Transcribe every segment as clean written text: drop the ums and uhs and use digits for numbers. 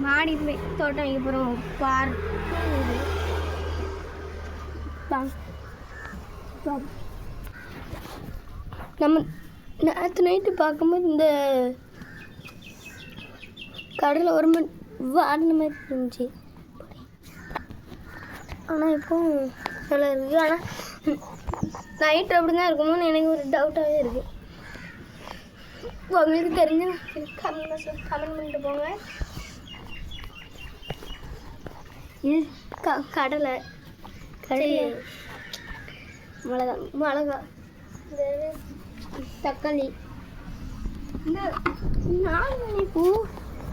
மாடி போய் தோட்டம் வைக்க போகிறோம். நம்ம நேற்று நைட்டு பார்க்கும்போது இந்த கடலை ஒரு மணி வாடின மாதிரி இருந்துச்சு. ஆனால் இப்போ நல்லா இருக்குது. ஆனால் நைட்டு அப்படி தான் இருக்குமோன்னு எனக்கு ஒரு டவுட்டாகவே இருக்குது. உங்களுக்கு தெரிஞ்சு கமெண்ட் பண்ணிட்டு போங்க. இது கடலை மிளகா தக்காளி. இந்த 4 மணி பூ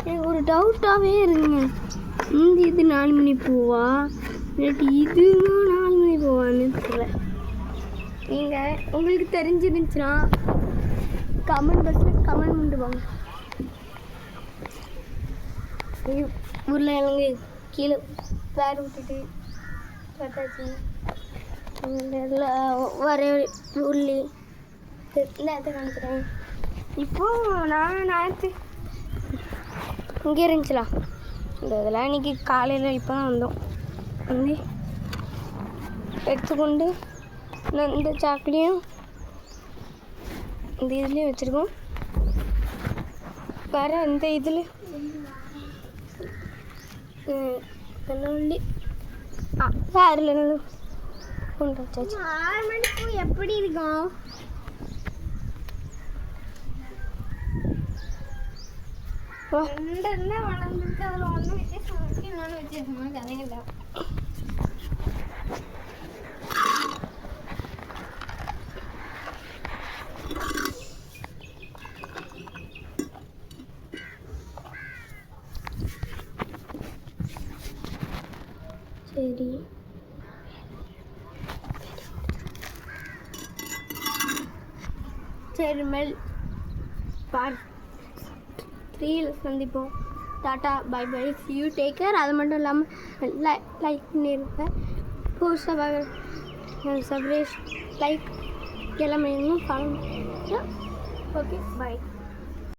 எனக்கு ஒரு டவுட்டாகவே இருக்குங்க. இது 4 மணி பூவா இல்லாட்டி இதுவும் 4 மணி பூவான்னு தெரியல. நீங்கள் உங்களுக்கு தெரிஞ்சிருந்துச்சுன்னா கமெண்ட் பாக்ஸில் கமெண்ட் பண்ணிட்டு போங்க. உருளைக்கிழங்கு கீழே வேறு விட்டுட்டு பட்டாச்சு. வர உள்ளி நேரத்தை காமிக்கிறேன். இப்போது நான் நேரத்து இங்கே இருந்துச்சுலாம் இந்த இதெல்லாம் இன்றைக்கி காலையில் இப்போ தான் வந்தோம். வந்து எடுத்துக்கொண்டு நான் இந்த சாக்குலேயும் இந்த இதுலேயும் வச்சுருக்கோம். வேறு இந்த இதில் நல்லி வேறு நல்ல கொண்டு வச்சாச்சு. 6 மணி பூ எப்படி இருக்கும்? ரெண்டு வளர்ந்துருக்கு. அதில் ஒன்று வித்தியாசம் இன்னொன்று வித்தியாசமான கதைகள் தான். சரி சரி மேல் பார்ட் 3 சந்திப்போம். Tata bye bye see you take care. அது மட்டும் இல்லாமல் லைக் பண்ணியிருப்பேன். புதுசாக சப்ரேஷ் லைக் எல்லாமே ஃபாலோ. Okay by.